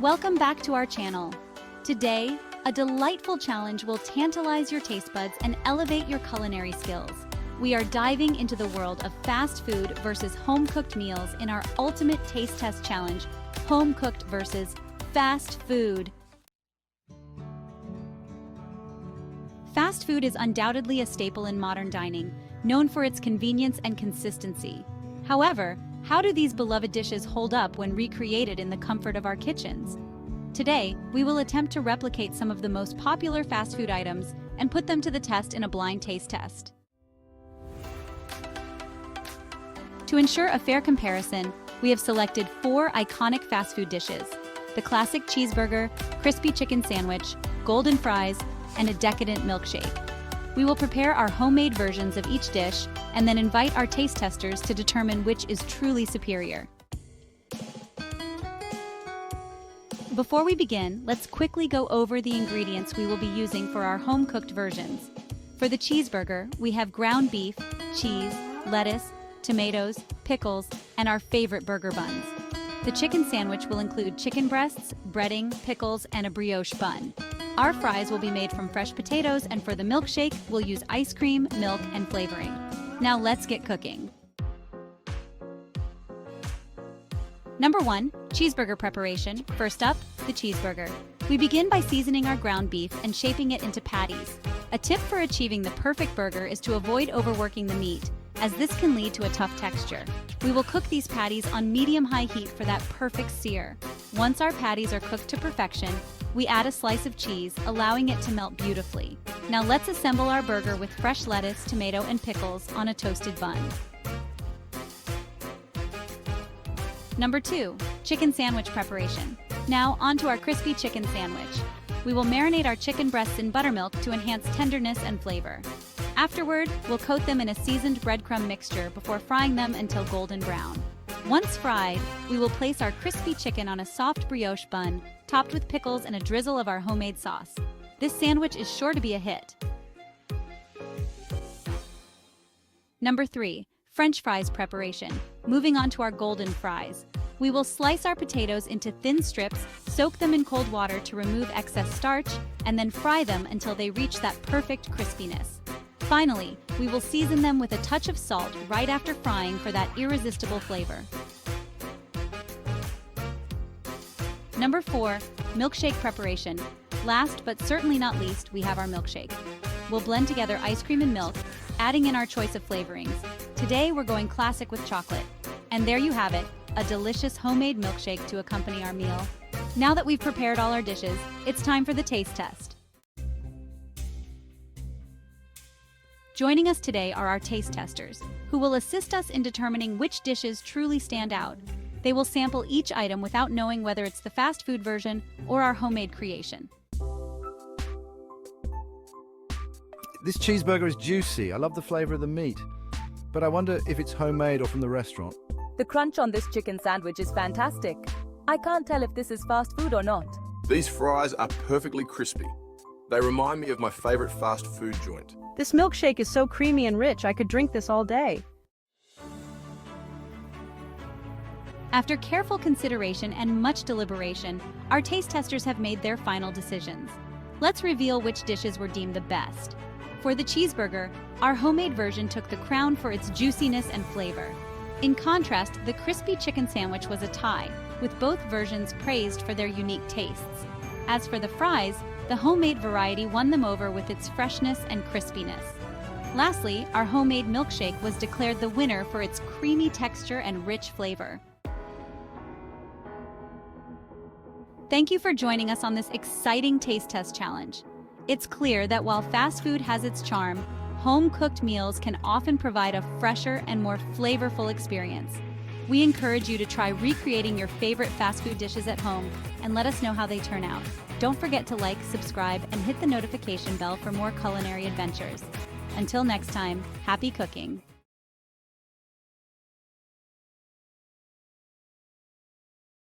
Welcome back to our channel. Today, a delightful challenge will tantalize your taste buds and elevate your culinary skills. We are diving into the world of fast food versus home-cooked meals in our ultimate taste test challenge, home-cooked versus fast food. Fast food is undoubtedly a staple in modern dining, known for its convenience and consistency. However, how do these beloved dishes hold up when recreated in the comfort of our kitchens? Today, we will attempt to replicate some of the most popular fast food items and put them to the test in a blind taste test. To ensure a fair comparison, we have selected 4 iconic fast food dishes: the classic cheeseburger, crispy chicken sandwich, golden fries, and a decadent milkshake. We will prepare our homemade versions of each dish and then invite our taste testers to determine which is truly superior. Before we begin, let's quickly go over the ingredients we will be using for our home-cooked versions. For the cheeseburger, we have ground beef, cheese, lettuce, tomatoes, pickles, and our favorite burger buns. The chicken sandwich will include chicken breasts, breading, pickles, and a brioche bun. Our fries will be made from fresh potatoes, and for the milkshake, we'll use ice cream, milk, and flavoring. Now let's get cooking. Number 1, cheeseburger preparation. First up, the cheeseburger. We begin by seasoning our ground beef and shaping it into patties. A tip for achieving the perfect burger is to avoid overworking the meat, as this can lead to a tough texture. We will cook these patties on medium-high heat for that perfect sear. Once our patties are cooked to perfection, we add a slice of cheese, allowing it to melt beautifully. Now let's assemble our burger with fresh lettuce, tomato, and pickles on a toasted bun. Number 2, chicken sandwich preparation. Now onto our crispy chicken sandwich. We will marinate our chicken breasts in buttermilk to enhance tenderness and flavor. Afterward, we'll coat them in a seasoned breadcrumb mixture before frying them until golden brown. Once fried, we will place our crispy chicken on a soft brioche bun, topped with pickles and a drizzle of our homemade sauce. This sandwich is sure to be a hit. Number 3, French fries preparation. Moving on to our golden fries. We will slice our potatoes into thin strips, soak them in cold water to remove excess starch, and then fry them until they reach that perfect crispiness. Finally, we will season them with a touch of salt right after frying for that irresistible flavor. Number 4, milkshake preparation. Last but certainly not least, we have our milkshake. We'll blend together ice cream and milk, adding in our choice of flavorings. Today, we're going classic with chocolate. And there you have it, a delicious homemade milkshake to accompany our meal. Now that we've prepared all our dishes, it's time for the taste test. Joining us today are our taste testers, who will assist us in determining which dishes truly stand out. They will sample each item without knowing whether it's the fast food version or our homemade creation. This cheeseburger is juicy. I love the flavor of the meat. But I wonder if it's homemade or from the restaurant. The crunch on this chicken sandwich is fantastic. I can't tell if this is fast food or not. These fries are perfectly crispy. They remind me of my favorite fast food joint. This milkshake is so creamy and rich, I could drink this all day. After careful consideration and much deliberation, our taste testers have made their final decisions. Let's reveal which dishes were deemed the best. For the cheeseburger, our homemade version took the crown for its juiciness and flavor. In contrast, the crispy chicken sandwich was a tie, with both versions praised for their unique tastes. As for the fries, the homemade variety won them over with its freshness and crispiness. Lastly, our homemade milkshake was declared the winner for its creamy texture and rich flavor. Thank you for joining us on this exciting taste test challenge. It's clear that while fast food has its charm, home-cooked meals can often provide a fresher and more flavorful experience. We encourage you to try recreating your favorite fast food dishes at home and let us know how they turn out. Don't forget to like, subscribe, and hit the notification bell for more culinary adventures. Until next time, happy cooking!